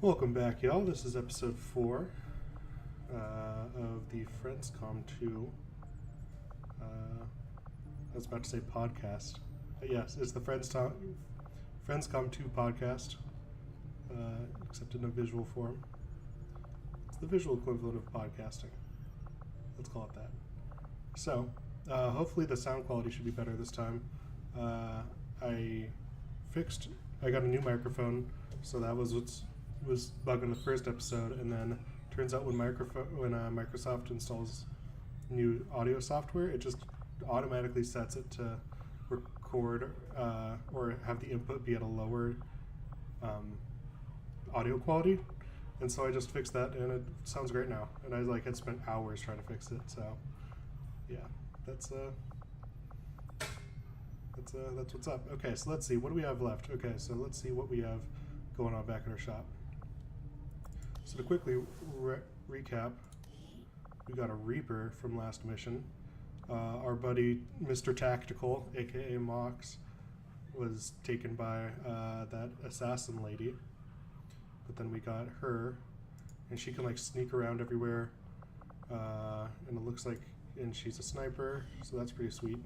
Welcome back, y'all. This is episode 4 of the FriendsCOM 2. I was about to say podcast. But yes, it's the FriendsCOM 2 podcast, except in a visual form. It's the visual equivalent of podcasting. Let's call it that. So, hopefully the sound quality should be better this time. I got a new microphone, so that was was bugging the first episode, and then turns out when Microsoft installs new audio software, it just automatically sets it to record or have the input be at a lower audio quality, and so I just fixed that, and it sounds great now. And I had spent hours trying to fix it, so yeah, that's what's up. Okay, so let's see, what do we have left? Okay, so let's see what we have going on back at our shop. So to quickly recap, we got a Reaper from last mission. Our buddy Mr. Tactical, aka Mox, was taken by that assassin lady. But then we got her, and she can sneak around everywhere. And it looks like, and she's a sniper, so that's pretty sweet.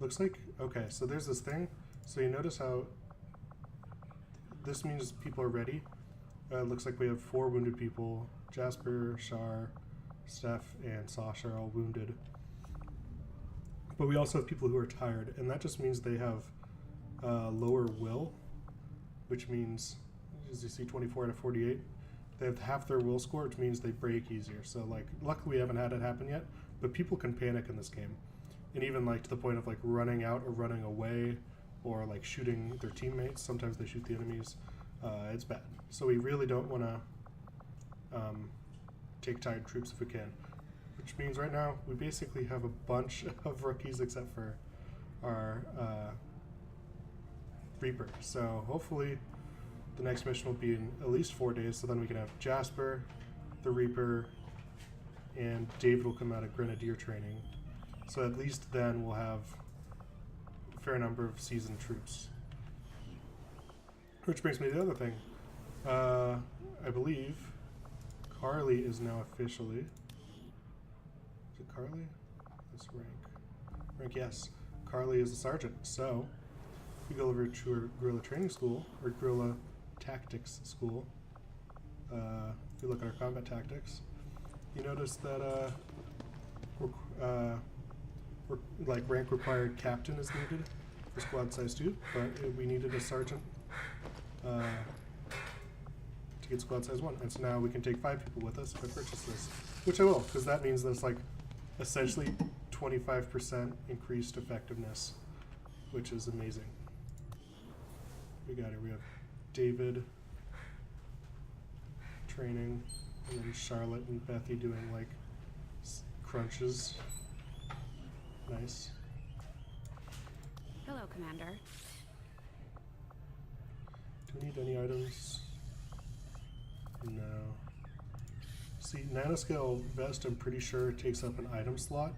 Looks like, okay, so there's this thing. So you notice how this means people are ready. It looks like we have 4 wounded people. Jasper, Shar, Steph, and Sasha are all wounded. But we also have people who are tired, and that just means they have lower will, which means, as you see, 24 out of 48. They have half their will score, which means they break easier. So, luckily we haven't had it happen yet, but people can panic in this game. And even, to the point of, running out or running away, or shooting their teammates. Sometimes they shoot the enemies. It's bad. So we really don't want to take tired troops if we can. Which means right now we basically have a bunch of rookies except for our Reaper. So hopefully the next mission will be in at least 4 days, so then we can have Jasper, the Reaper, and David will come out of Grenadier training. So at least then we'll have a fair number of seasoned troops. Which brings me to the other thing. I believe Carly is now officially... Is it Carly? That's rank. Rank, yes. Carly is a sergeant. So, if we go over to her guerrilla training school, or guerrilla tactics school, if you look at our combat tactics, you notice that rank required captain is needed for squad size 2, but we needed a sergeant to get squad size 1, and so now we can take 5 people with us if I purchase this, which I will, because that means there's essentially 25% increased effectiveness, which is amazing. We got here, we have David training, and then Charlotte and Bethy doing crunches. Nice. Hello, Commander. Do we need any items? No. See, nanoscale vest, I'm pretty sure takes up an item slot,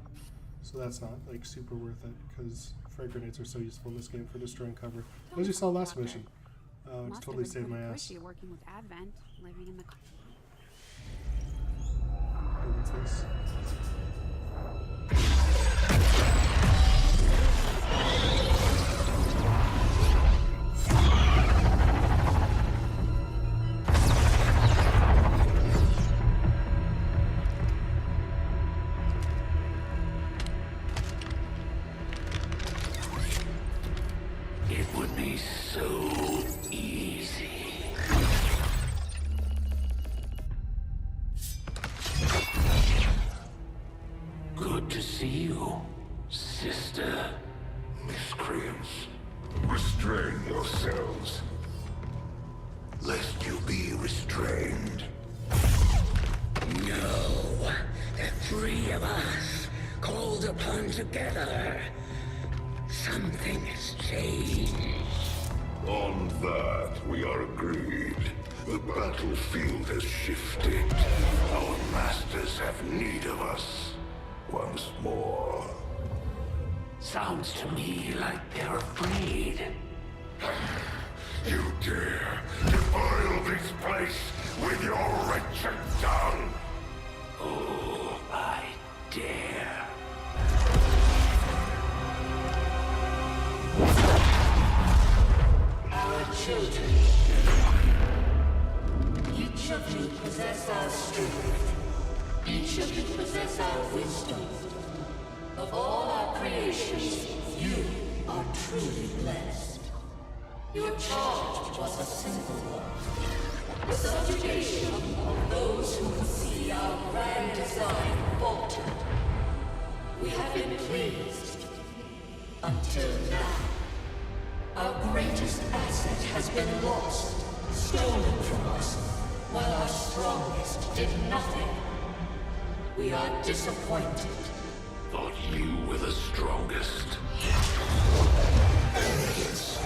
so that's not super worth it, because frag grenades are so useful in this game for destroying cover. As you saw last mission, it's totally saved my ass. Working with Advent, living in the. Oh, what's this? It would be so easy. Good to see you, sister. Miscreants, restrain yourselves, lest you be restrained. No, the 3 of us, called upon together. Something has changed. On that, we are agreed. The battlefield has shifted. Our masters have need of us once more. Sounds to me like they're afraid. You dare defy this place with your wretched tongue. Oh, I dare. Our children. Each of you possess our strength. Each of you possess our wisdom. Of all our creations, you are truly blessed. Your charge was a simple one. The subjugation of those who would see our grand design falter. We have been pleased. Until now. Our greatest asset has been lost, stolen from us, while our strongest did nothing. We are disappointed. Thought you were the strongest. Arrogance,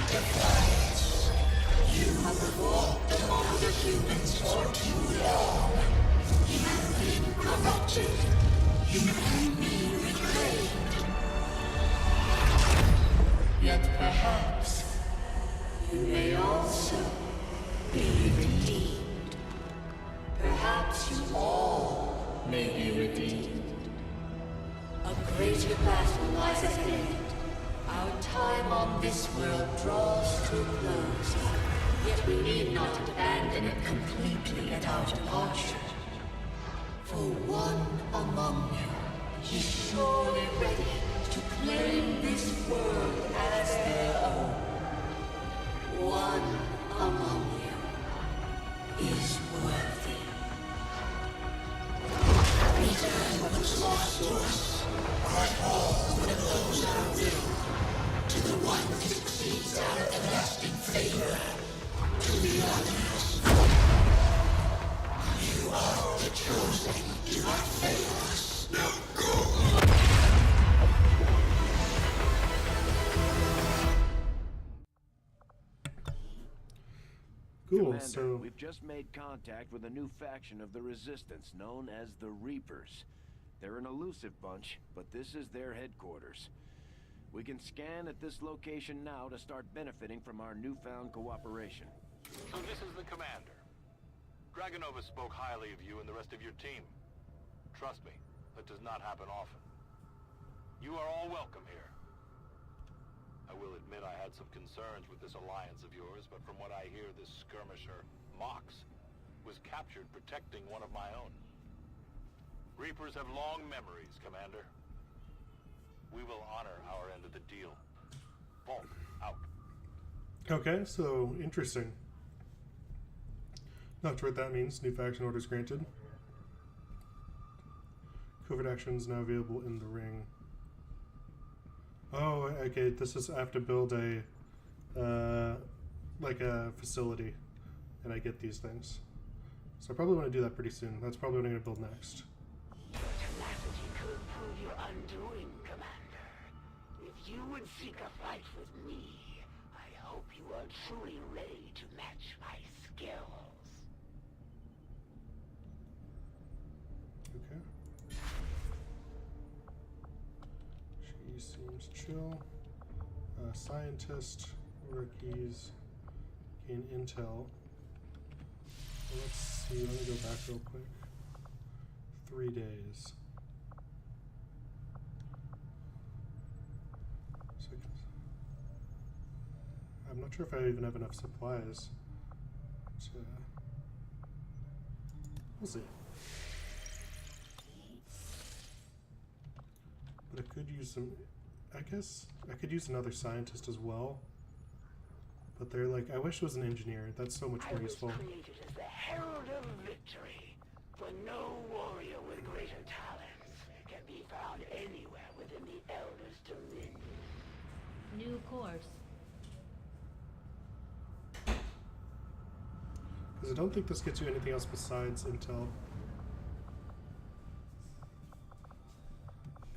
defiance. You have walked among the humans for too long. You have been corrupted. You can be reclaimed. Yet perhaps you may also be redeemed. Perhaps you all may be redeemed. A greater battle lies ahead. Our time on this world draws to a close. Yet we need not abandon it completely at our departure. For one among you is surely ready to claim this world as their own. One among you is worthy. Return what was lost to us. Cry all what oppose our will. To the one who succeeds our everlasting favor. To the others. You are the chosen. Do not fail us. Now go. Cool. Commander, So we've just made contact with a new faction of the Resistance known as the Reapers. They're an elusive bunch, but this is their headquarters. We can scan at this location now to start benefiting from our newfound cooperation. So this is the commander. Dragonova spoke highly of you and the rest of your team. Trust me, that does not happen often. You are all welcome here. I will admit I had some concerns with this alliance of yours, but from what I hear, this skirmisher, Mox, was captured protecting one of my own. Reapers have long memories, Commander. We will honor our end of the deal. Vault, out. okay, so interesting. Not sure what that means. New faction orders granted. Covert actions now available in the ring. Oh, okay. This is I have to build a like a facility, and I get these things. So I probably want to do that pretty soon. That's probably what I'm going to build next. Your tenacity could prove your undoing, Commander. If you would seek a fight with me, I hope you are truly ready to match my skills. Okay. She seems chill. Scientist, rookies, gain intel. Let's see, let me go back real quick. 3 days. I'm not sure if I even have enough supplies to... We'll see. But I could use some... I guess I could use another scientist as well. But they're like, I wish it was an engineer. That's so much more useful. I was created as the herald of victory. For no warrior with greater talents can be found anywhere within the Elder's dominion. New course. Because I don't think this gets you anything else besides intel.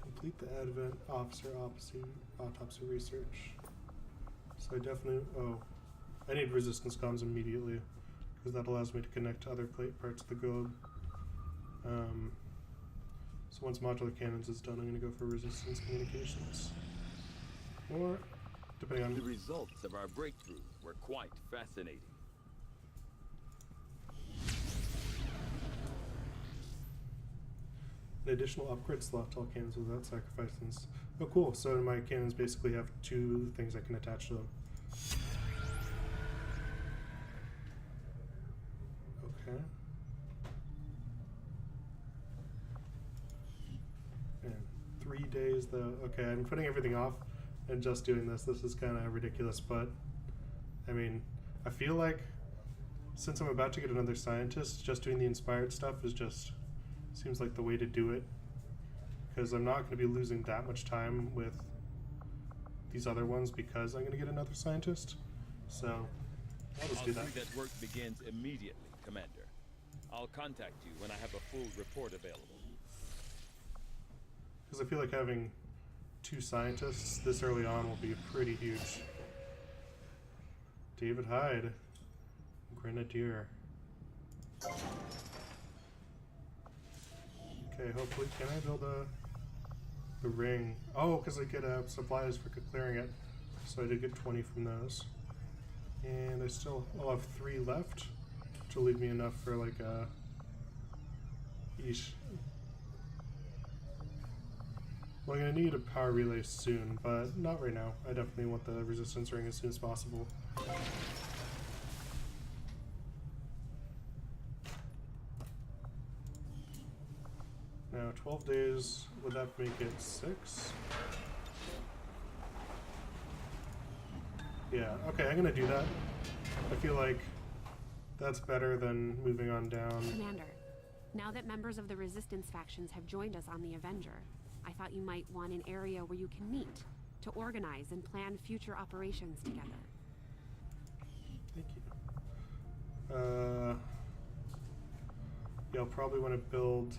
Complete the Advent Officer Autopsy Research. So I definitely... Oh. I need resistance comms immediately. Because that allows me to connect to other parts of the globe. So once modular cannons is done, I'm going to go for resistance communications. Or, depending on... The results of our breakthrough were quite fascinating. An additional upgrade slot to all cannons without sacrificing. Oh, cool. So my cannons basically have 2 things I can attach to them. Okay. And 3 days though. Okay, I'm putting everything off and just doing this. This is kind of ridiculous, but I mean, I feel like since I'm about to get another scientist, just doing the inspired stuff is just seems like the way to do it, because I'm not going to be losing that much time with these other ones because I'm going to get another scientist. So I'll just do that. See that work begins immediately, Commander. I'll contact you when I have a full report available. Because I feel like having 2 scientists this early on will be pretty huge. David Hyde, Grenadier. Okay, hopefully, can I build the ring? Oh, because I get supplies for clearing it, so I did get 20 from those. And I'll have 3 left, which will leave me enough for like a each. Well, I'm gonna need a power relay soon, but not right now. I definitely want the resistance ring as soon as possible. Now, 12 days, would that make it 6? Yeah, okay, I'm gonna do that. I feel like that's better than moving on down. Commander, now that members of the Resistance factions have joined us on the Avenger, I thought you might want an area where you can meet, to organize and plan future operations together. Thank you. Yeah, I'll probably want to build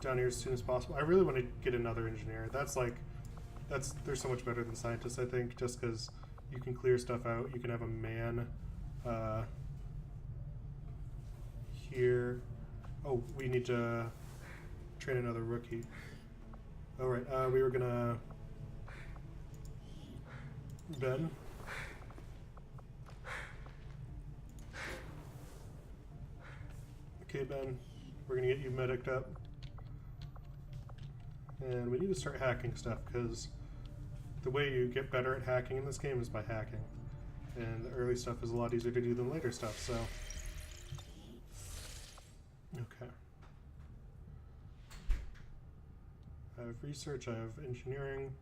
down here as soon as possible. I really want to get another engineer. They're so much better than scientists, I think, just because you can clear stuff out. You can have a man here. Oh, we need to train another rookie. All right, we were gonna Ben. Okay, Ben, we're gonna get you mediced up. And we need to start hacking stuff, because the way you get better at hacking in this game is by hacking. And the early stuff is a lot easier to do than later stuff, so. Okay. I have research, I have engineering,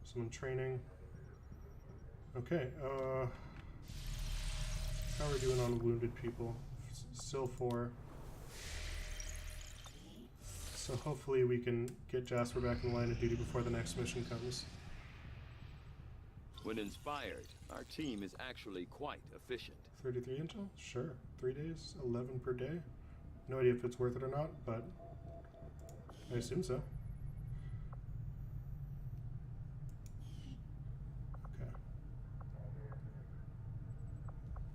some training. Okay, how are we doing on wounded people? Still 4. So hopefully we can get Jasper back in line of duty before the next mission comes. When inspired, our team is actually quite efficient. 33 intel? Sure. 3 days, 11 per day. No idea if it's worth it or not, but I assume so. Okay.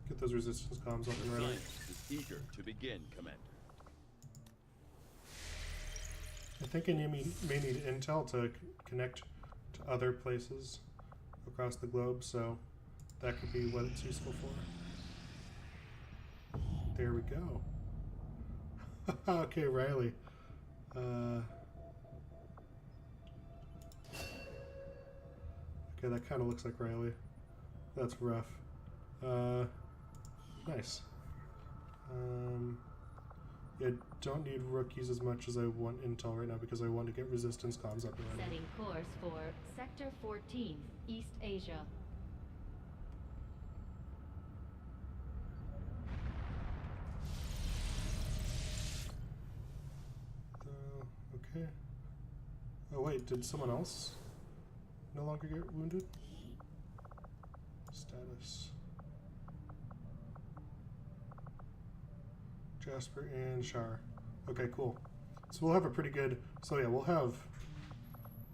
Get those resistance comms up and running. Science is eager to begin, Commander. I think I may need intel to connect to other places across the globe, so that could be what it's useful for. There we go. Okay, Riley. Okay, that kind of looks like Riley. That's rough. Nice. Yeah, don't need rookies as much as I want intel right now because I want to get resistance comms up and running. Setting course for Sector 14, East Asia. Okay. Oh wait, did someone else no longer get wounded? Status. Jasper and Shar. Okay, cool. So we'll have a pretty good. So yeah, we'll have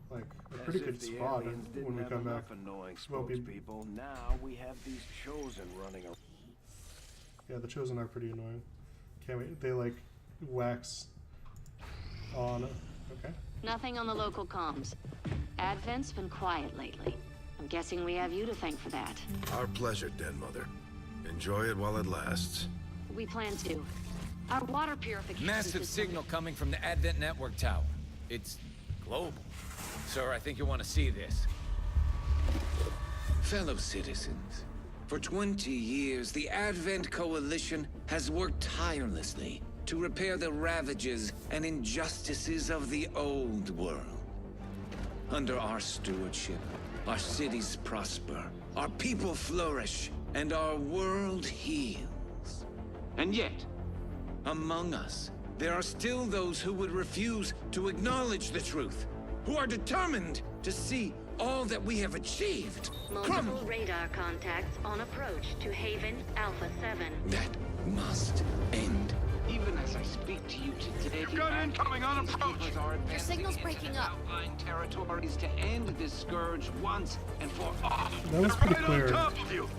like a pretty good spot when we come back. Annoying Won't be- spokespeople. Now we have these chosen running around. Yeah, the Chosen are pretty annoying. Can't wait. They like wax on. Okay. Nothing on the local comms. Advent's been quiet lately. I'm guessing we have you to thank for that. Our pleasure, Den Mother. Enjoy it while it lasts. We plan to. Our water purification Massive system- signal coming from the Advent Network Tower. It's global. Sir, I think you want to see this. Fellow citizens, for 20 years, the Advent Coalition has worked tirelessly to repair the ravages and injustices of the old world. Under our stewardship, our cities prosper, our people flourish, and our world heals. And yet, among us, there are still those who would refuse to acknowledge the truth, who are determined to see all that we have achieved Multiple radar contacts on approach to Haven Alpha 7. That must end. Even as I speak to you today, You've got incoming on approach. Your signal's breaking up. Outlying territories to end this scourge once and for all. That was pretty Right clear. on top of you.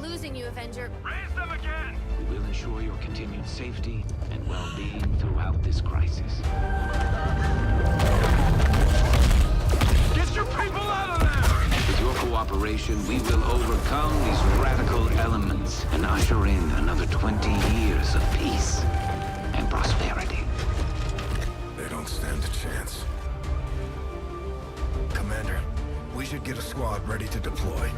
Losing you, Avenger. Raise them again. We will ensure your continued safety and well-being throughout this crisis. Get your people out of there. With your cooperation, we will overcome these radical elements and usher in another 20 years of peace and prosperity. They don't stand a chance. Commander, we should get a squad ready to deploy.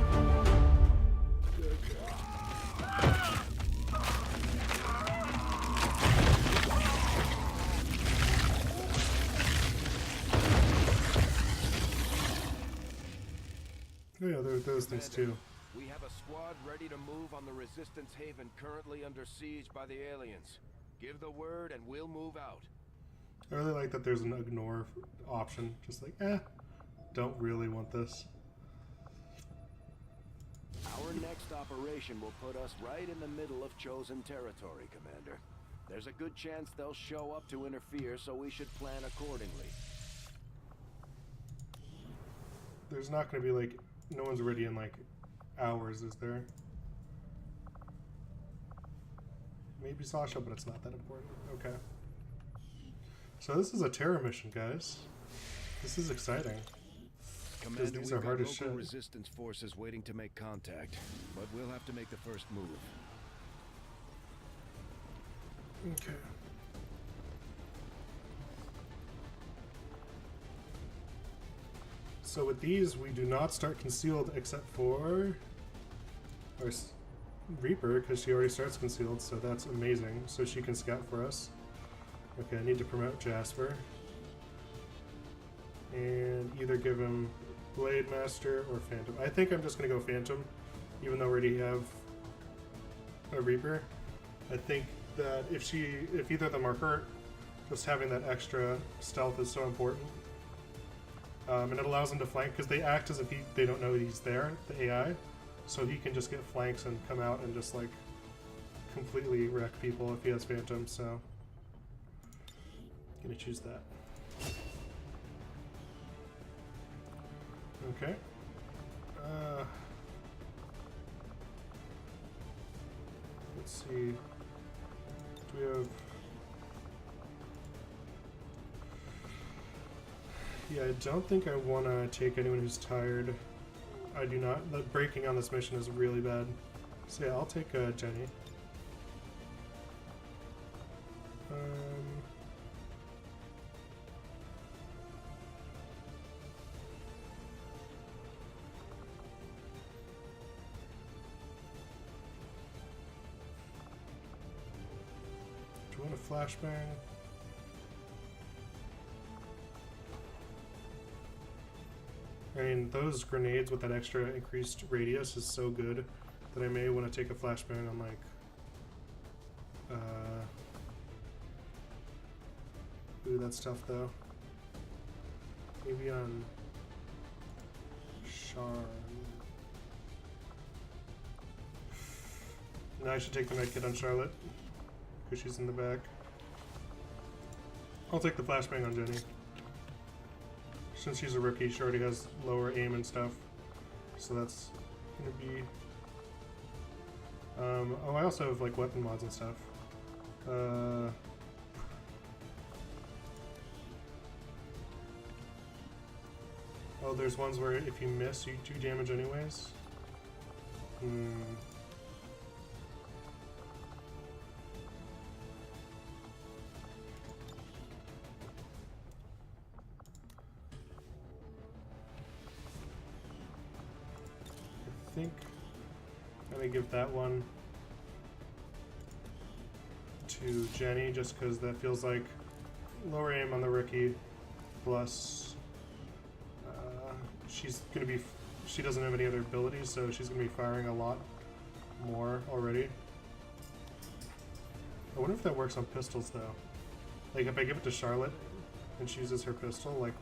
Oh yeah, there are those things too. We have a squad ready to move on the Resistance Haven currently under siege by the aliens. Give the word and we'll move out. I really like that there's an ignore option. Just like, don't really want this. Our next operation will put us right in the middle of chosen territory, Commander. There's a good chance they'll show up to interfere, so we should plan accordingly. There's not going to be like, no one's ready in like hours, is there? Maybe Sasha, but it's not that important. Okay. So this is a terror mission, guys. This is exciting. Commander, These we've are got hard as local shit. resistance forces waiting to make contact, but we'll have to make the first move. Okay. So with these, we do not start concealed except for our Reaper, because she already starts concealed, so that's amazing. So she can scout for us. Okay, I need to promote Jasper. And either give him Blade Master or Phantom. I think I'm just going to go Phantom, even though we already have a Reaper. I think that if either of them are hurt, just having that extra stealth is so important. And it allows them to flank, because they act as if they don't know he's there, the AI. So he can just get flanks and come out and just like completely wreck people if he has Phantom, so I'm gonna choose that. Okay. Let's see. Do we have... Yeah, I don't think I want to take anyone who's tired. I do not. The braking on this mission is really bad. So yeah, I'll take Jenny. Do you want a flashbang? I mean, those grenades with that extra increased radius is so good that I may want to take a flashbang on, like, ooh, that's tough, though. Maybe on Char. No, I should take the medkit on Charlotte, because she's in the back. I'll take the flashbang on Jenny. Since she's a rookie, she already has lower aim and stuff. So that's gonna be... oh, I also have like weapon mods and stuff. Oh, there's ones where if you miss, you do damage anyways. think I'm gonna give that one to Jenny just because that feels like lower aim on the rookie, plus she's gonna be, she doesn't have any other abilities, so she's gonna be firing a lot more already. I wonder if that works on pistols though. Like if I give it to Charlotte and she uses her pistol, like,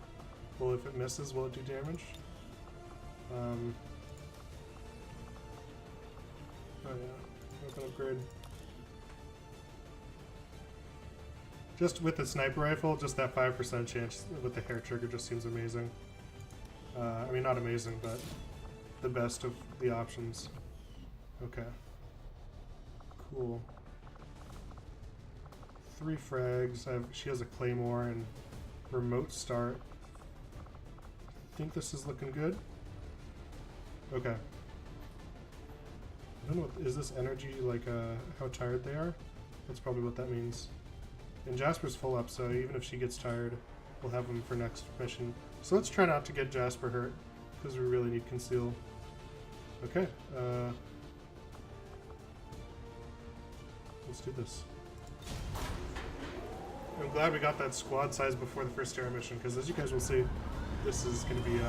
well, if it misses, will it do damage? Oh yeah, weapon upgrade. Just with the sniper rifle, just that 5% chance with the hair trigger just seems amazing. I mean, not amazing, but the best of the options. Okay. Cool. 3 frags. She has a claymore and remote start. I think this is looking good. Okay. I don't know, is this energy like how tired they are? That's probably what that means. And Jasper's full up, so even if she gets tired, we'll have him for next mission. So let's try not to get Jasper hurt, because we really need conceal. Okay, let's do this. I'm glad we got that squad size before the first terror mission, because as you guys will see, this is going to be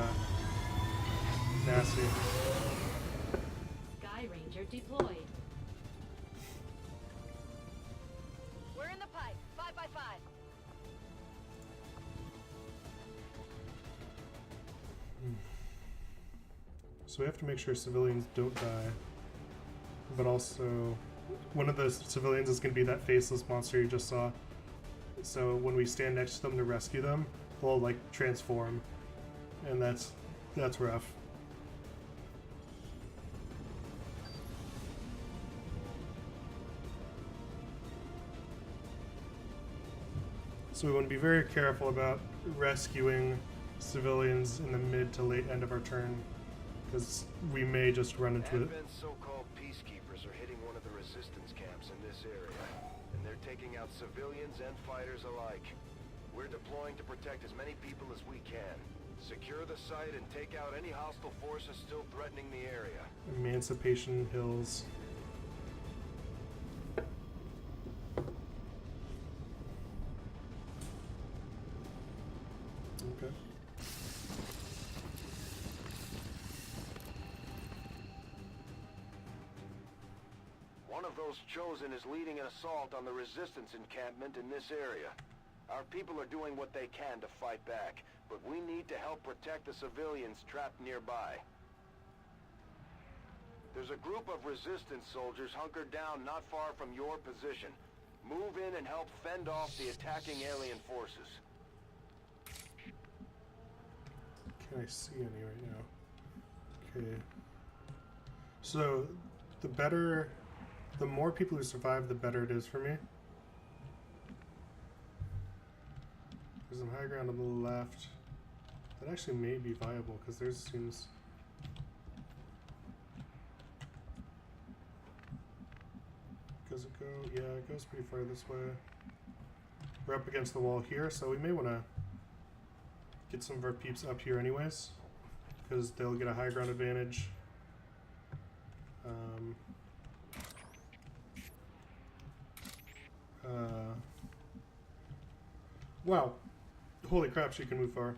nasty. Sky Ranger deployed. We're in the pipe. 5x5. So we have to make sure civilians don't die, but also one of the civilians is going to be that faceless monster you just saw. So when we stand next to them to rescue them, they'll like transform, and that's rough. So we want to be very careful about rescuing civilians in the mid to late end of our turn, because we may just run into it. Advent's so-called peacekeepers are hitting one of the resistance camps in this area, and they're taking out civilians and fighters alike. We're deploying to protect as many people as we can. Secure the site and take out any hostile forces still threatening the area. Emancipation Hills. Okay. One of those chosen is leading an assault on the resistance encampment in this area. Our people are doing what they can to fight back, but we need to help protect the civilians trapped nearby. There's a group of resistance soldiers hunkered down not far from your position. Move in and help fend off the attacking alien forces. Can I see any right now? Okay. So, the more people who survive, the better it is for me. There's some high ground on the left. That actually may be viable, because theirs seems... Does it go? Yeah, it goes pretty far this way. We're up against the wall here, so we may want to get some of our peeps up here anyways, because they'll get a high ground advantage. Wow. Holy crap, she can move far.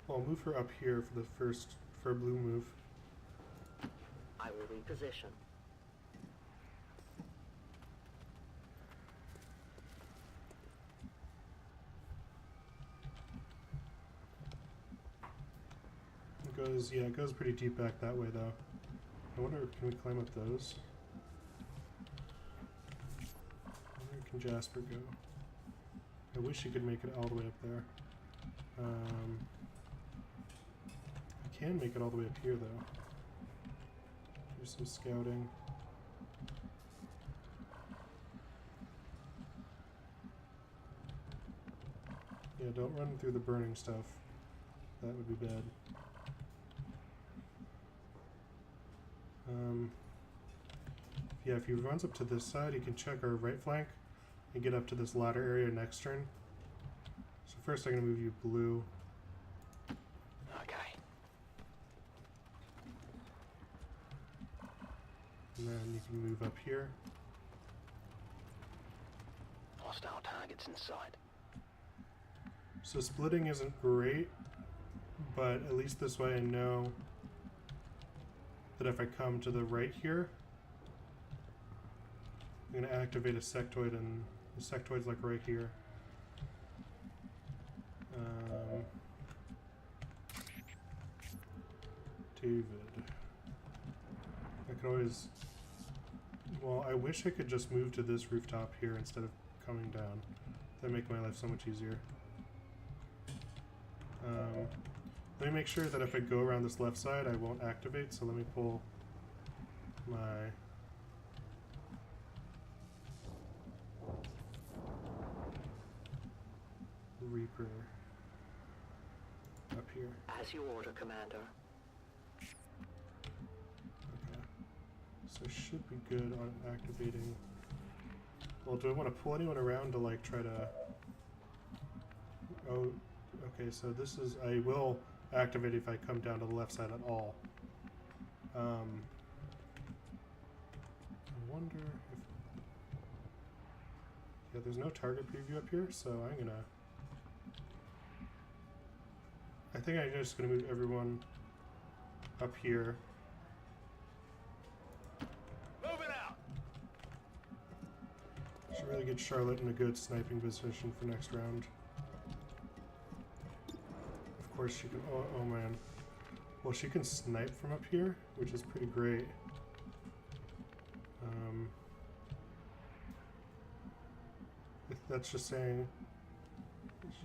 I'll move her up here for a blue move. I will reposition. It goes pretty deep back that way though. I wonder, can we climb up those? Where can Jasper go? I wish he could make it all the way up there. I can make it all the way up here though. Do some scouting. Yeah, don't run through the burning stuff. That would be bad. Yeah, if he runs up to this side, he can check our right flank and get up to this ladder area next turn. So first I'm going to move you blue. Okay, And then you can move up here. Hostile targets in sight. So splitting isn't great, but at least this way I know that if I come to the right here, I'm going to activate a sectoid, and the sectoid's like right here. David. I could always... Well, I wish I could just move to this rooftop here instead of coming down. That'd make my life so much easier. Let me make sure that if I go around this left side, I won't activate, so let me pull my... Reaper up here. As you order, Commander. Okay. So I should be good on activating... Well, do I want to pull anyone around to, like, try to... Oh, okay, so this is... I will activate if I come down to the left side at all. I wonder if... Yeah, there's no target preview up here, so I'm gonna... I think I'm just gonna move everyone up here. Moving out. Should really get Charlotte in a good sniping position for next round. Of course she can... Oh man. Well, she can snipe from up here, which is pretty great. If that's just saying...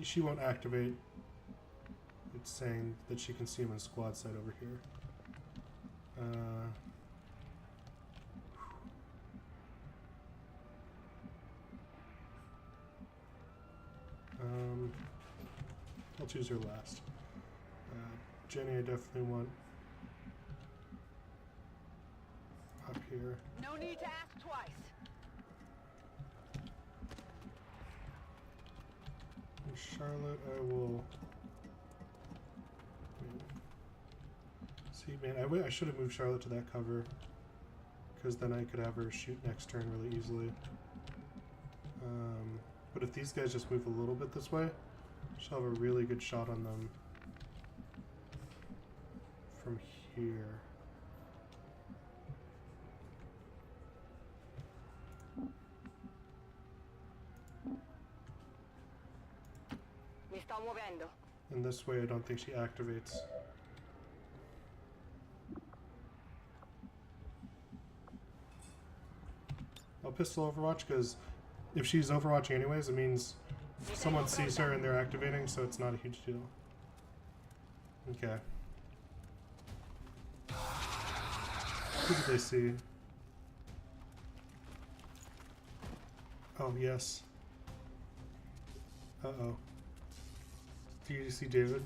She won't activate. It's saying that she can see him in squad side over here. I'll choose her last. Jenny, I definitely want up here. No need to ask twice. And Charlotte, I will... See, man, I should have moved Charlotte to that cover, because then I could have her shoot next turn really easily. But if these guys just move a little bit this way, she'll have a really good shot on them from here. Mi sto muovendo. And this way I don't think she activates. I'll pistol Overwatch because if she's Overwatching anyways, it means someone sees her and they're activating, so it's not a huge deal. Okay. Who did they see? Oh, yes. Uh-oh. Do you see David?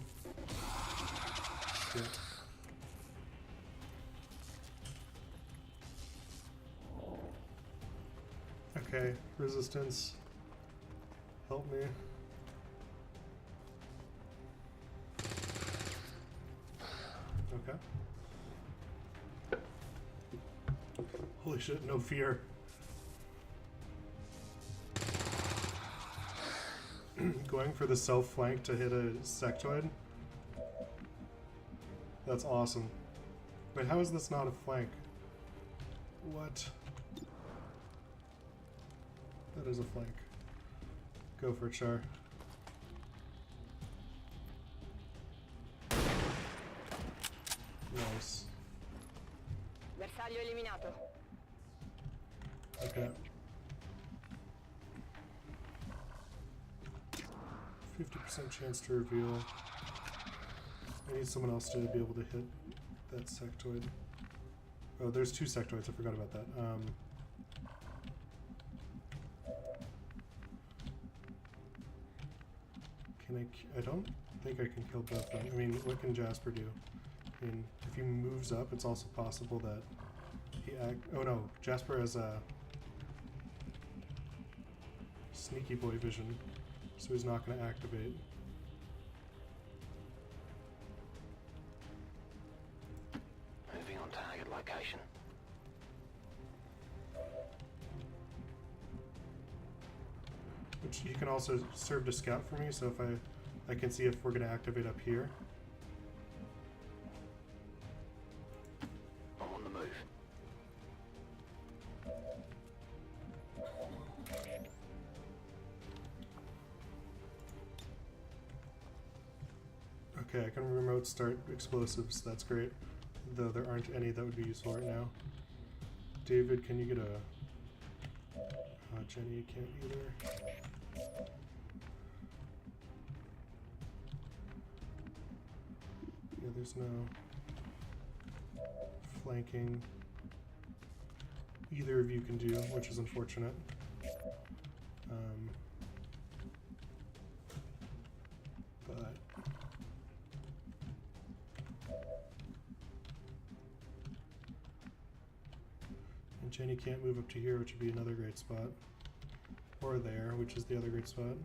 Yeah. Okay, resistance. Help me. Okay. Holy shit, no fear. Going for the self flank to hit a sectoid? That's awesome. Wait, how is this not a flank? What? That is a flank. Go for it, Char. Nice. Bersaglio eliminato. Okay. 50% chance to reveal. I need someone else to be able to hit that sectoid. Oh, there's two sectoids. I forgot about that. Can I don't think I can kill both of them. I mean, what can Jasper do? I mean, if he moves up, it's also possible that he oh no, Jasper has a sneaky boy vision, so he's not going to activate. Moving on target location. which you can also serve to scout for me, so if I can see if we're going to activate up here. I'm on the move. Okay, I can remote start explosives. That's great. Though there aren't any that would be useful right now. David, can you get a... Jenny can't either. Yeah, there's no flanking either of you can do, which is unfortunate. But and Jenny can't move up to here, which would be another great spot. Or there, which is the other great spot.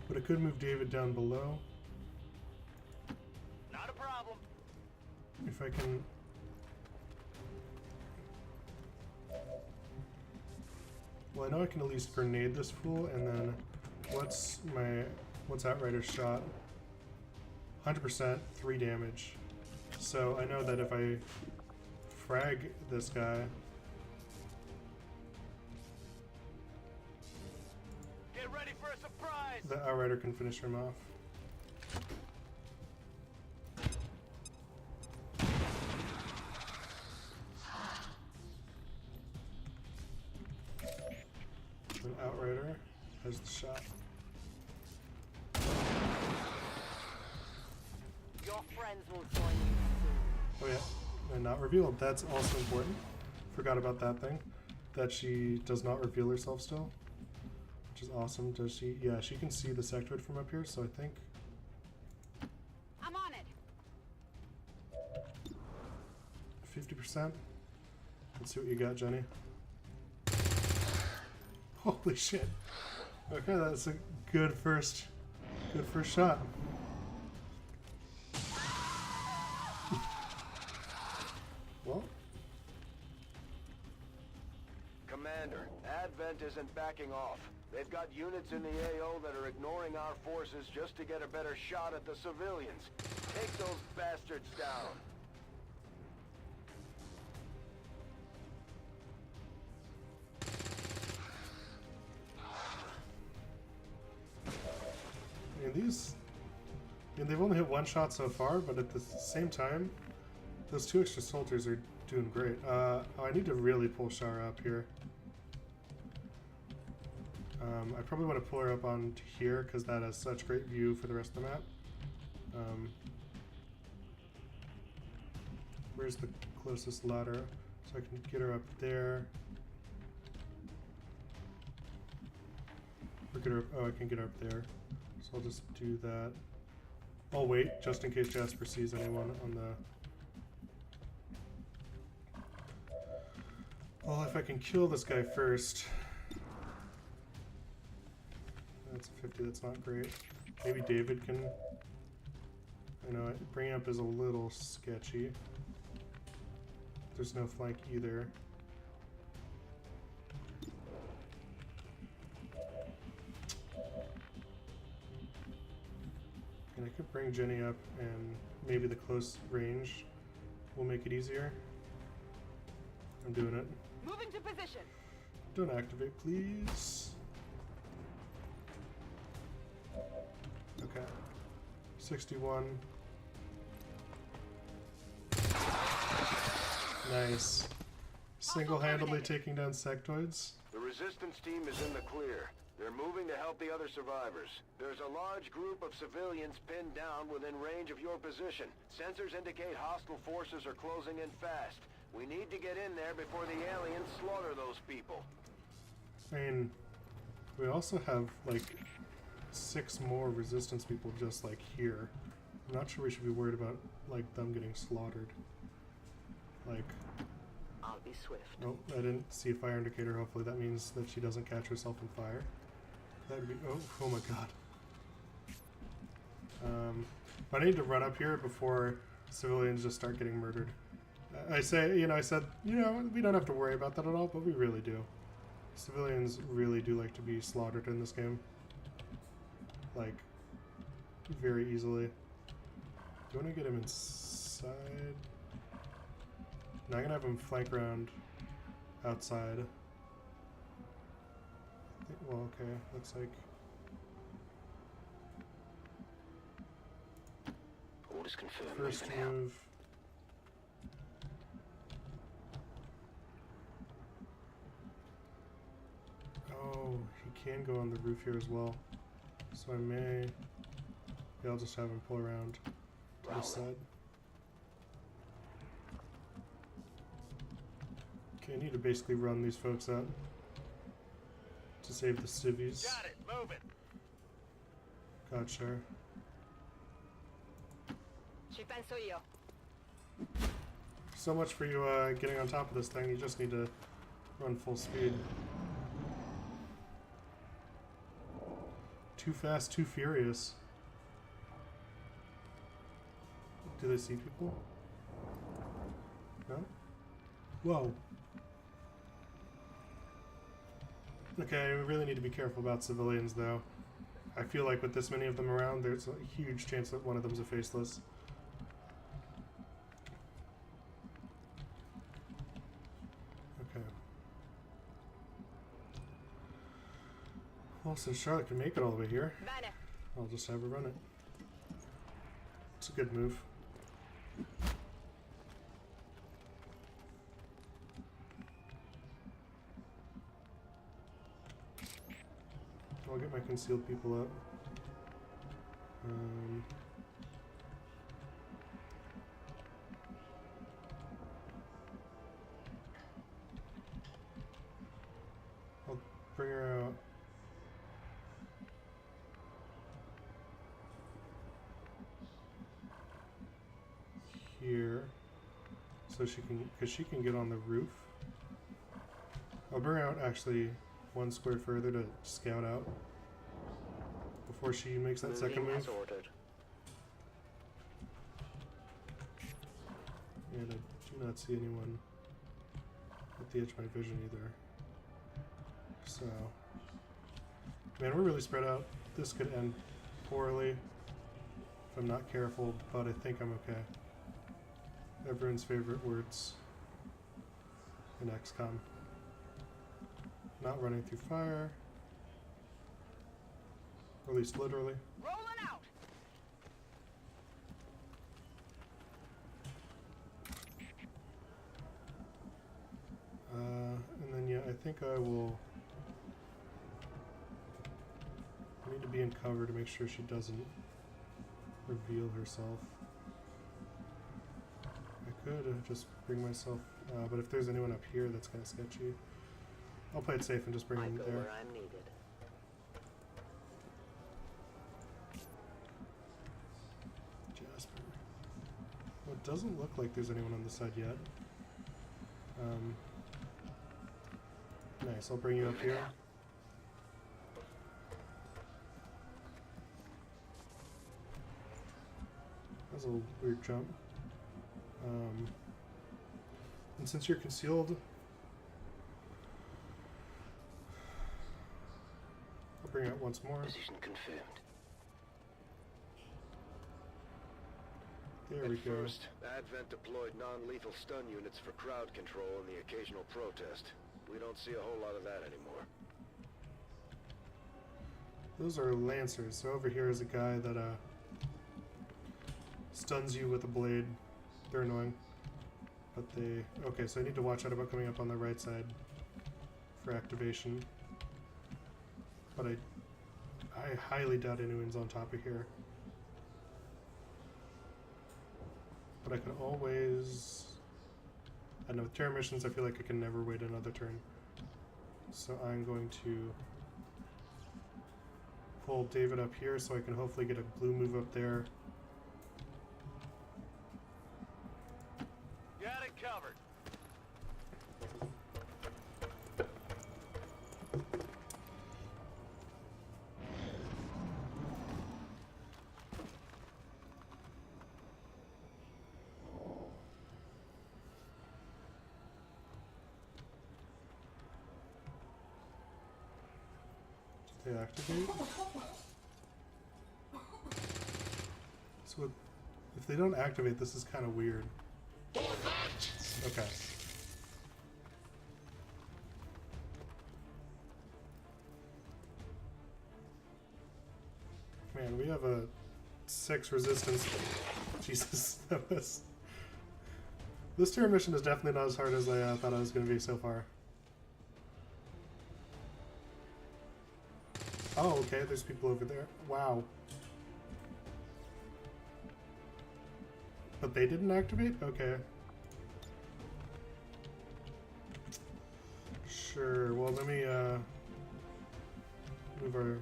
But I could move David down below. Not a problem. If I can... Well, I know I can at least grenade this fool, and then what's Outrider's shot? 100%, 3 damage. So I know that if I frag this guy... Get ready for a surprise! The Outrider can finish him off. An Outrider has the shot. Your friends will join you soon. Oh yeah, and not revealed. That's also important. Forgot about that thing. That she does not reveal herself still. Which is awesome. Does she? Yeah, she can see the sectoid from up here, so I think... I'm on it. 50%. Let's see what you got, Jenny. Holy shit. Okay, that's a good first shot. Well, Commander, Advent isn't backing off. They've got units in the AO that are ignoring our forces just to get a better shot at the civilians. Take those bastards down. They've only hit one shot so far, but at the same time, those 2 extra soldiers are doing great. Oh, I need to really pull Shara up here. I probably want to pull her up on here because that has such great view for the rest of the map. Where's the closest ladder? So I can get her up there. Or get her up, oh, I can get her up there. So I'll just do that. I'll wait just in case Jasper sees anyone on the... Well, if I can kill this guy first... That's a 50, that's not great. Maybe David can... I know, bringing up is a little sketchy. There's no flank either. And I could bring Jenny up, and maybe the close range will make it easier. I'm doing it. Moving to position. Don't activate, please. Okay. 61. Nice. Single-handedly taking down sectoids. The resistance team is in the clear. They're moving to help the other survivors. There's a large group of civilians pinned down within range of your position. Sensors indicate hostile forces are closing in fast. We need to get in there before the aliens slaughter those people. I mean, we also have, like, 6 more resistance people just, like, here. I'm not sure we should be worried about, like, them getting slaughtered. Like... I'll be swift. Nope, I didn't see a fire indicator. Hopefully that means that she doesn't catch herself on fire. That would be... Oh my god. But I need to run up here before civilians just start getting murdered. I said, we don't have to worry about that at all, but we really do. Civilians really do like to be slaughtered in this game. Like, very easily. Do you want to get him inside? Now I'm gonna have him flank around outside. Well, okay, looks like. Orders confirmed. First move. Oh, he can go on the roof here as well. So I may. Yeah, I'll just have him pull around to this side. Okay, I need to basically run these folks out to save the civvies. Got it. Move it. Gotcha. So much for you getting on top of this thing. You just need to run full speed. Too fast, too furious. Do they see people? No? Whoa. Okay, we really need to be careful about civilians, though. I feel like with this many of them around, there's a huge chance that one of them's a faceless. Okay. Well, since Charlotte can make it all the way here, I'll just have her run it. It's a good move. I'll get my concealed people up. I'll bring her out. Here, so she can, because she can get on the roof. I'll bring her out actually one square further to scout out before she makes that second move. And I do not see anyone at the edge of my vision either. So, man, we're really spread out. This could end poorly if I'm not careful, but I think I'm okay. Everyone's favorite words in XCOM. Not running through fire. Or at least literally. Rolling out. And then yeah, I think I will. I need to be in cover to make sure she doesn't reveal herself. I could just bring myself, but if there's anyone up here that's kind of sketchy, I'll play it safe and just bring him there. Where I'm needed. Jasper. Well, it doesn't look like there's anyone on the side yet. Nice, I'll bring you up here. That's a little weird jump. And since you're concealed, I'll bring it out once more. Position confirmed. There we go. First, Advent deployed non-lethal stun units for crowd control and the occasional protest. We don't see a whole lot of that anymore. Those are lancers. So over here is a guy that stuns you with a blade. They're annoying. But they... Okay, so I need to watch out about coming up on the right side for activation. But I highly doubt anyone's on top of here. But I could always... I know with terror missions, I feel like I can never wait another turn. So I'm going to pull David up here so I can hopefully get a blue move up there. Got it covered. They activate. So if they don't activate, this is kind of weird. Okay. Man, we have a 6 resistance. Jesus, that was... This tier mission is definitely not as hard as I thought it was going to be so far. Oh, okay, there's people over there. Wow. But they didn't activate? Okay. Sure, well let me move our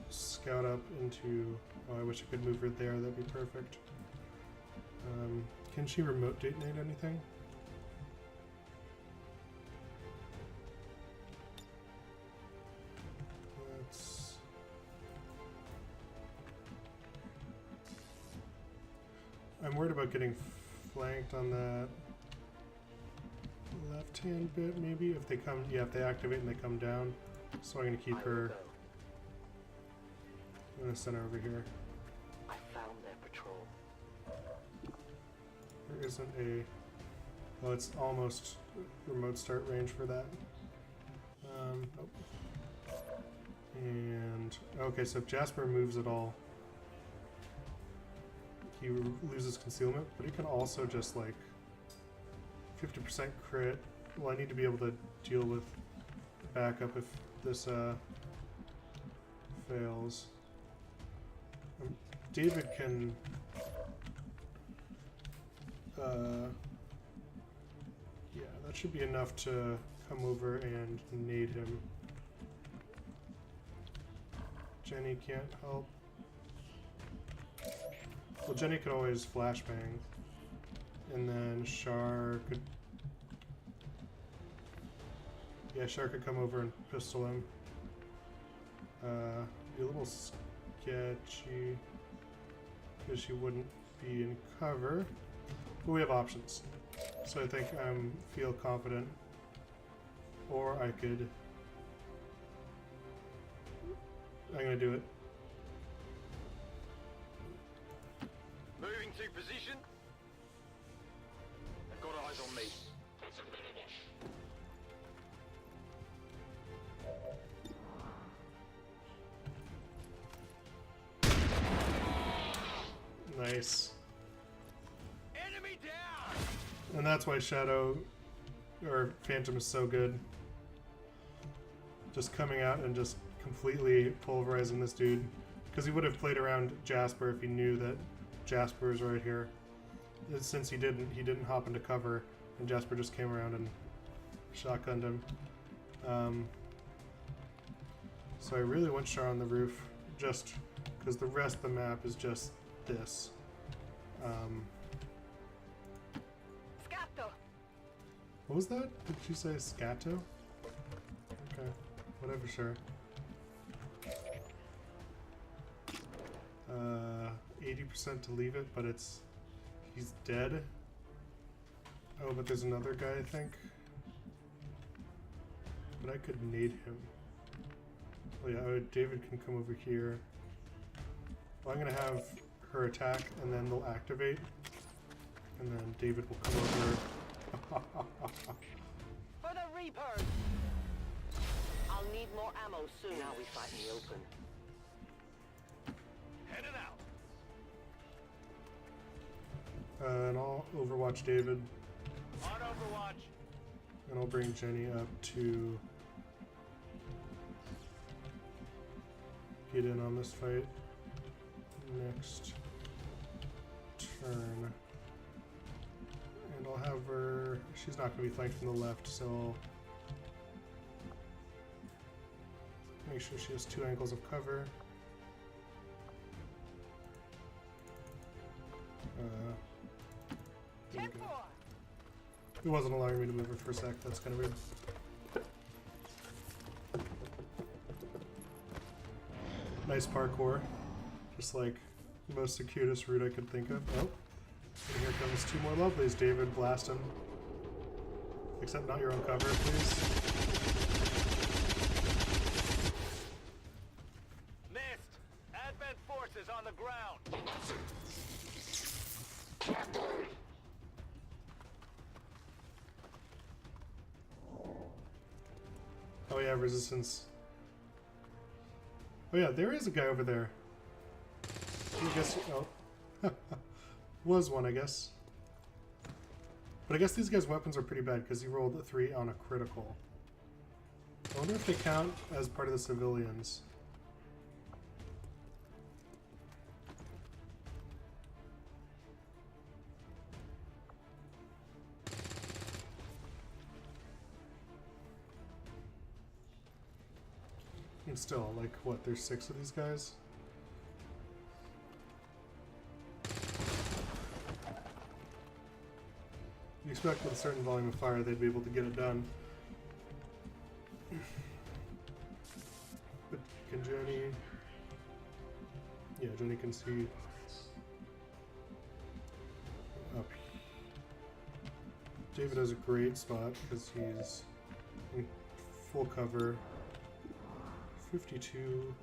scout up into... Oh, I wish I could move her there, that'd be perfect. Can she remote detonate anything? Let's... I'm worried about getting flanked on that left-hand bit, maybe? If they come... Yeah, if they activate and they come down. So I'm going to keep her... I'm going to send her over here. I found their patrol. There isn't a... Well, it's almost remote start range for that. Oh. And... Okay, so if Jasper moves at all, he loses concealment, but he can also just, like, 50% crit. Well, I need to be able to deal with backup if this, fails. David can... yeah, that should be enough to come over and nade him. Jenny can't help. Well, Jenny could always flashbang. And then Char could... Yeah, Char could come over and pistol him. Be a little sketchy because she wouldn't be in cover. But we have options. So I think I feel confident. Or I could... I'm gonna do it. Moving to position. They've got eyes on me. Nice. Enemy down. And that's why Shadow or Phantom is so good. Just coming out and just completely pulverizing this dude. Because he would have played around Jasper if he knew that Jasper is right here. Since he didn't hop into cover, and Jasper just came around and shotgunned him. So I really want Char on the roof, just because the rest of the map is just this. Scato. What was that? Did you say scato? Okay, whatever, sure. 80% to leave it, but he's dead. Oh, but there's another guy, I think. But I could nade him. Oh yeah, David can come over here. Well, I'm gonna have her attack, and then they'll activate. And then David will come over. For the Reapers! I'll need more ammo soon. Now we fight in the open. Heading out. And I'll overwatch David. On Overwatch. And I'll bring Jenny up to get in on this fight next turn. And I'll have her... She's not going to be flanked from the left, so I'll make sure she has 2 angles of cover. It wasn't allowing me to move her for a sec, that's kind of weird. Nice parkour. Just like the most circuitous route I could think of. Oh. And here comes 2 more lovelies. David, blast him. Except not your own cover, please. Missed! Advent forces on the ground! Oh yeah, resistance. Oh yeah, there is a guy over there. I guess, oh. Was one, I guess. But I guess these guys' weapons are pretty bad because he rolled a 3 on a critical. I wonder if they count as part of the civilians. And still, like, what, there's 6 of these guys? You expect with a certain volume of fire they'd be able to get it done. But can Jenny... Yeah, Jenny can see up. David has a great spot because he's in full cover. 52,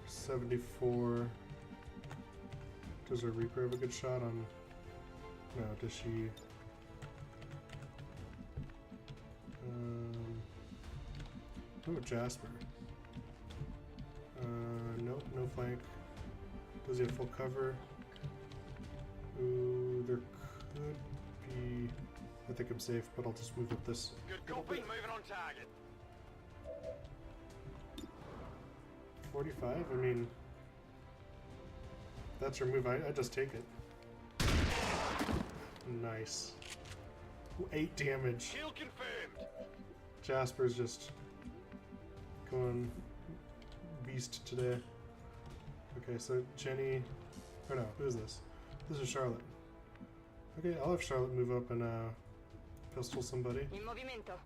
74. Does her Reaper have a good shot on? No, does she? What about Jasper? Nope, no flank. Does he have full cover? Ooh, there could be. I think I'm safe, but I'll just move up this. Good copy, moving on target. 45? I mean, that's her move. I just take it. Nice. 8 damage. Kill confirmed. Jasper's just going beast today. Okay, so Jenny. Or no, who is this? This is Charlotte. Okay, I'll have Charlotte move up and pistol somebody. In movimento.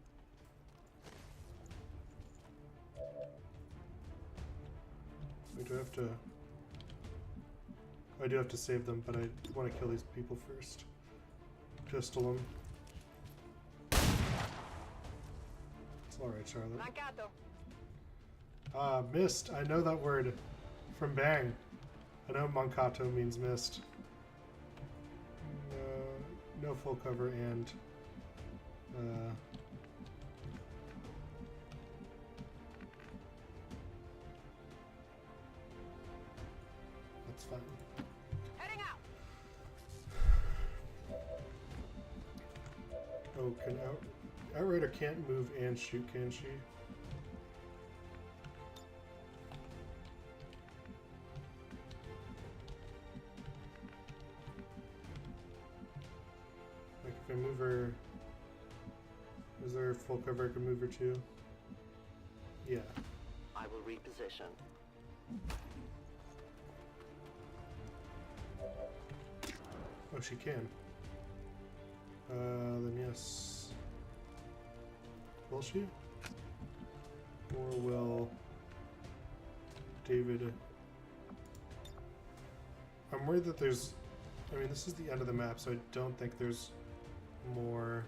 Wait, do I have to... I do have to save them, but I want to kill these people first. Pistol them. It's alright, Charlotte. Mancato. Missed. I know that word from Bang. I know mancato means missed. No full cover and... that's fine. Heading out. Oh, can Outrider can't move and shoot, can she? Like if I move her, is there full cover I can move her to? Yeah. I will reposition. Oh, she can. Then yes. Will she? Or will David... I'm worried that there's... I mean, this is the end of the map, so I don't think there's more...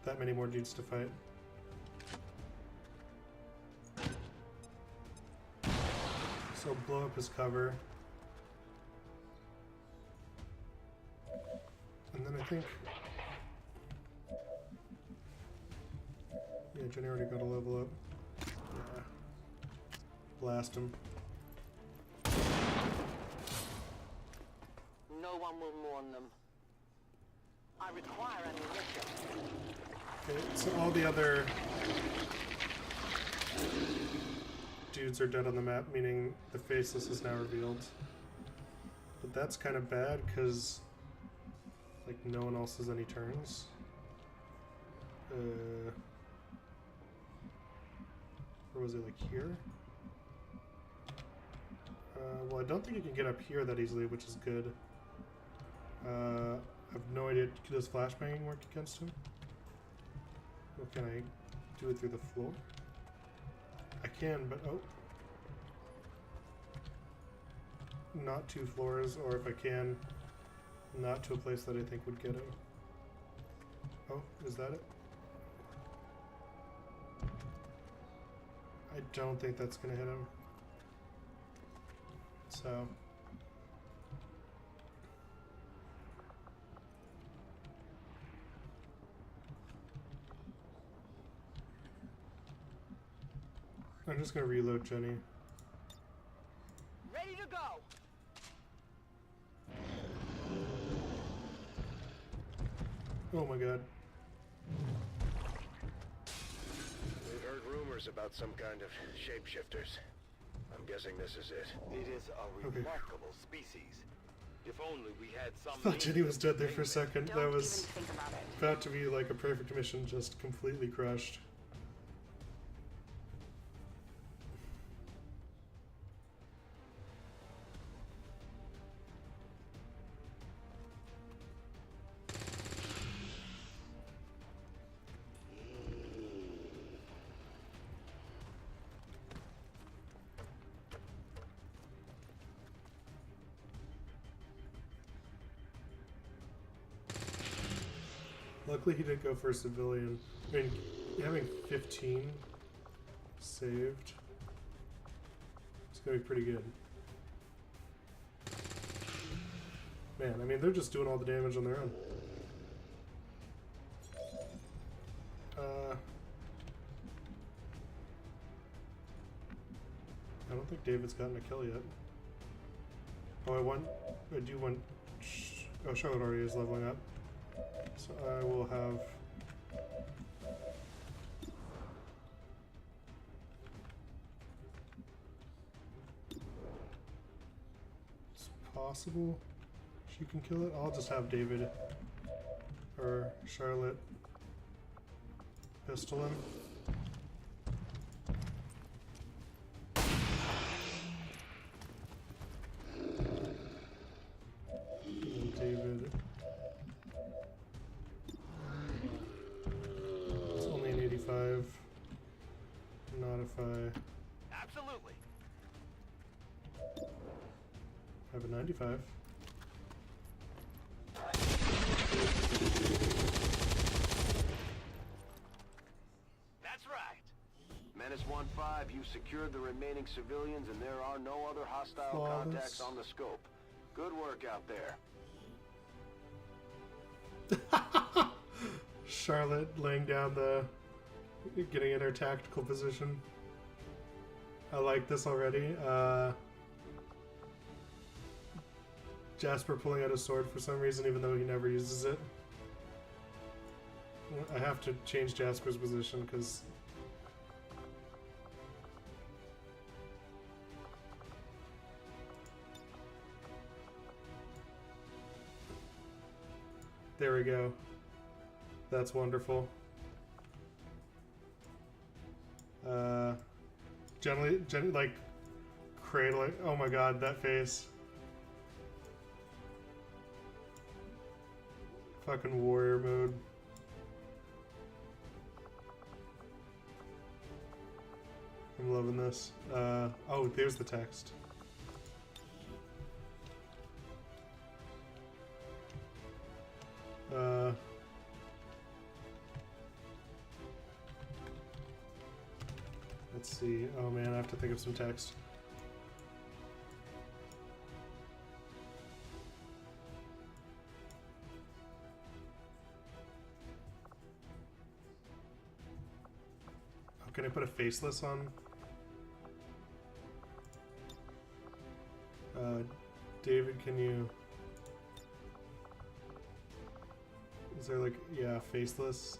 that many more dudes to fight. So blow up his cover. And then I think... Yeah, Jenny already got a level up. Yeah. Blast him. No one will mourn them. I require ammunition. Okay, so all the other dudes are dead on the map, meaning the Faceless is now revealed. But that's kind of bad, because like no one else has any turns. Or was it like here? Well, I don't think you can get up here that easily, which is good. I have no idea. Does flashbanging work against him? Or can I do it through the floor? I can, but oh. Not 2 floors, or if I can, Not to a place that I think would get him. Oh, is that it? I don't think that's gonna hit him. So. I'm just gonna reload Jenny. Ready to go. Oh my god. We've heard rumors about some kind of shapeshifters. I'm guessing this is it. It is a remarkable species. If only we had some. I thought Jenny was dead there for a second. Don't That was even think about it. about to be like a perfect mission, just completely crushed. Luckily he did go for a civilian. I mean, having 15 saved, it's gonna be pretty good. Man, I mean, they're just doing all the damage on their own. I don't think David's gotten a kill yet. Oh, I do want... Oh, Charlotte already is leveling up. So I will have... It's possible she can kill it. I'll just have David or Charlotte pistol him. And David... It's only an 85. Not if I... Absolutely. have a 95. That's right. Menace 1-5, you secured the remaining civilians and there are no other hostile Flawless. contacts on the scope. Good work out there. Charlotte laying down the... getting in her tactical position. I like this already. Jasper pulling out his sword for some reason, even though he never uses it. I have to change Jasper's position because... There we go. That's wonderful. Generally, like, cradling. Oh my god, that face. Fucking warrior mode. I'm loving this. Oh, there's the text. Let's see. Oh man, I have to think of some text. Oh, can I put a faceless on? David, can you... Is there like, yeah, faceless?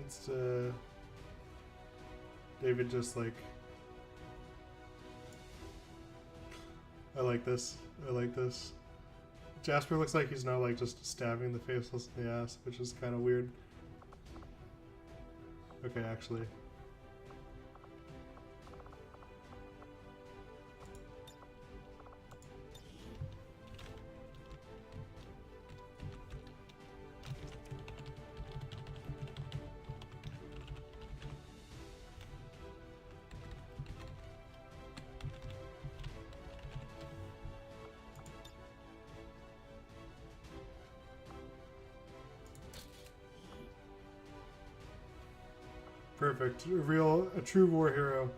It's David just like... I like this. I like this. Jasper looks like he's now like just stabbing the faceless in the ass, which is kind of weird. Okay, actually. Perfect. A true war hero.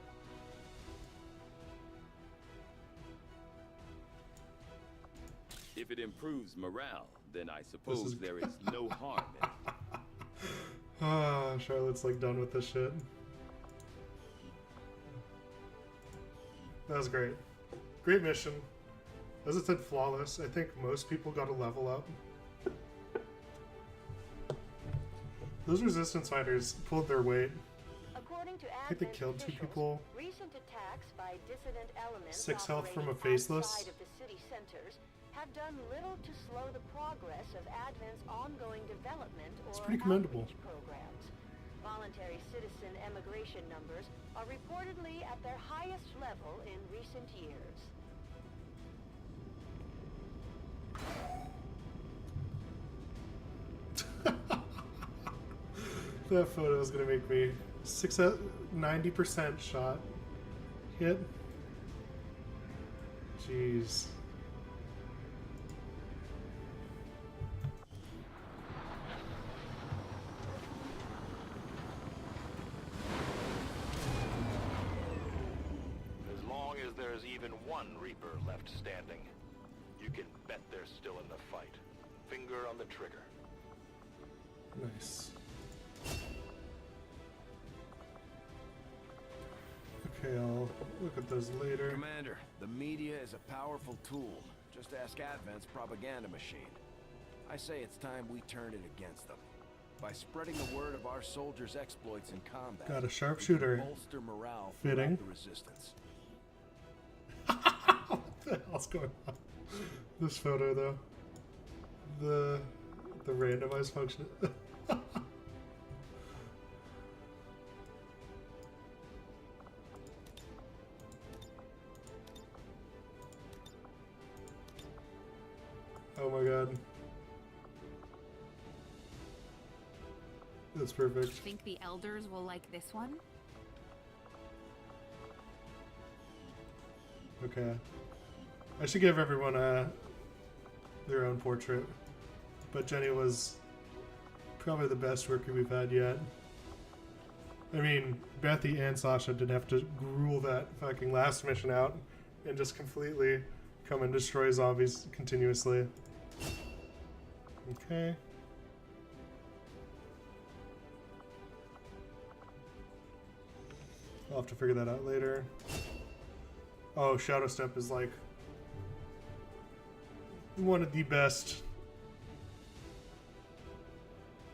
If it improves morale, then I suppose there is no harm in it. Ah, Charlotte's like done with this shit. That was great. Great mission. As it said, flawless. I think most people got a level up. Those resistance fighters pulled their weight. According to I think they killed 2 people. Recent attacks by dissident elements 6 health from a operating faceless. outside of the city centers have done little to slow the progress of Advent's ongoing development or It's pretty commendable. outreach programs. Voluntary citizen emigration numbers are reportedly at their highest level in recent years. That photo is gonna make me 90% shot hit. Jeez. As long as there's even one Reaper left standing, you can bet they're still in the fight. Finger on the trigger. Nice. Okay, I'll look at those later. Commander, the media is a powerful tool. Just ask Advent's propaganda machine. I say it's time we turn it against them. By spreading the word of our soldiers' exploits in combat, Got a sharpshooter. we can bolster morale Fitting. throughout the resistance. What the hell's going on? This photo though. The randomized function. Oh my god. That's perfect. Think the elders will like this one? Okay. I should give everyone their own portrait. But Jenny was probably the best worker we've had yet. I mean, Bethy and Sasha did have to gruel that fucking last mission out and just completely come and destroy zombies continuously. Okay. I'll have to figure that out later. Oh, Shadow Step is like one of the best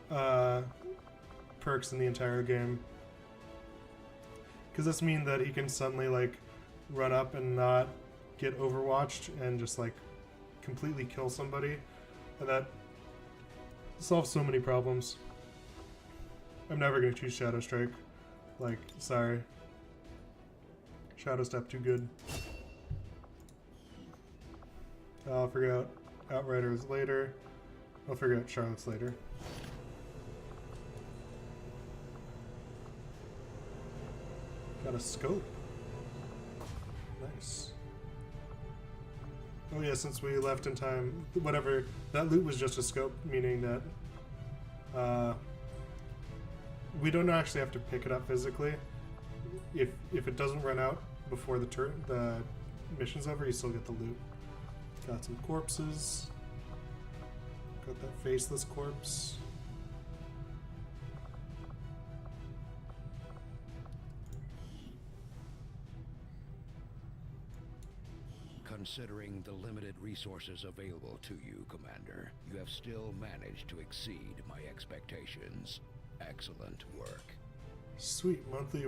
perks in the entire game. Because this means that he can suddenly like run up and not get overwatched and just like completely kill somebody. And that solves so many problems. I'm never going to choose Shadow Strike. Like, sorry. Shadow Step too good. I'll figure out Outriders later. I'll figure out Charlotte's later. Got a scope. Nice. Oh yeah, since we left in time, whatever, that loot was just a scope, meaning that we don't actually have to pick it up physically. If it doesn't run out before the mission's over, you still get the loot. Got some corpses. Got that faceless corpse. Considering the limited resources available to you, Commander, you have still managed to exceed my expectations. Excellent work. Sweet. Monthly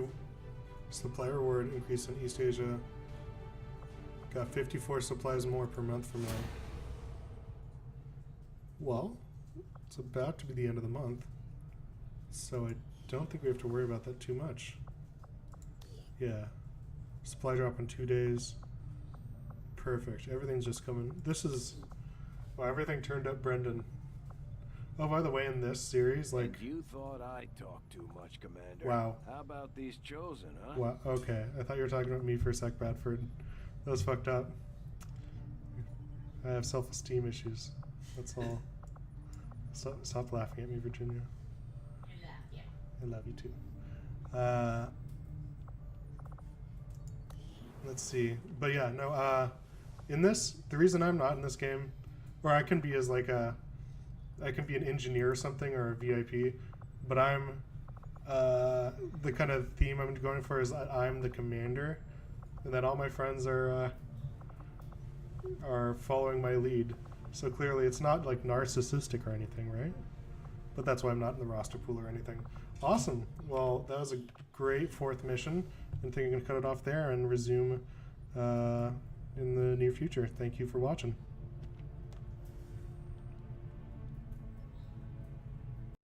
supply reward increase in East Asia. Got 54 supplies more per month from now. Well, it's about to be the end of the month, so I don't think we have to worry about that too much. Yeah. Supply drop in 2 days. Perfect. Everything's just coming. This is... Wow, everything turned up Brendan. Oh, by the way, in this series, like... And you thought I talked too much, Commander. Wow. How about these Chosen, huh? Wow, okay. I thought you were talking about me for a sec, Bradford. That was fucked up. I have self-esteem issues. That's all. Stop laughing at me, Virginia. I love you too. Let's see. But yeah, no, in this, the reason I'm not in this game, or I can be as like I can be an engineer or something, or a VIP, but I'm, the kind of theme I'm going for is that I'm the commander, and that all my friends are following my lead. So clearly it's not like narcissistic or anything, right? But that's why I'm not in the roster pool or anything. Awesome. Well, that was a great 4th mission. I think I'm going to cut it off there and resume in the near future. Thank you for watching.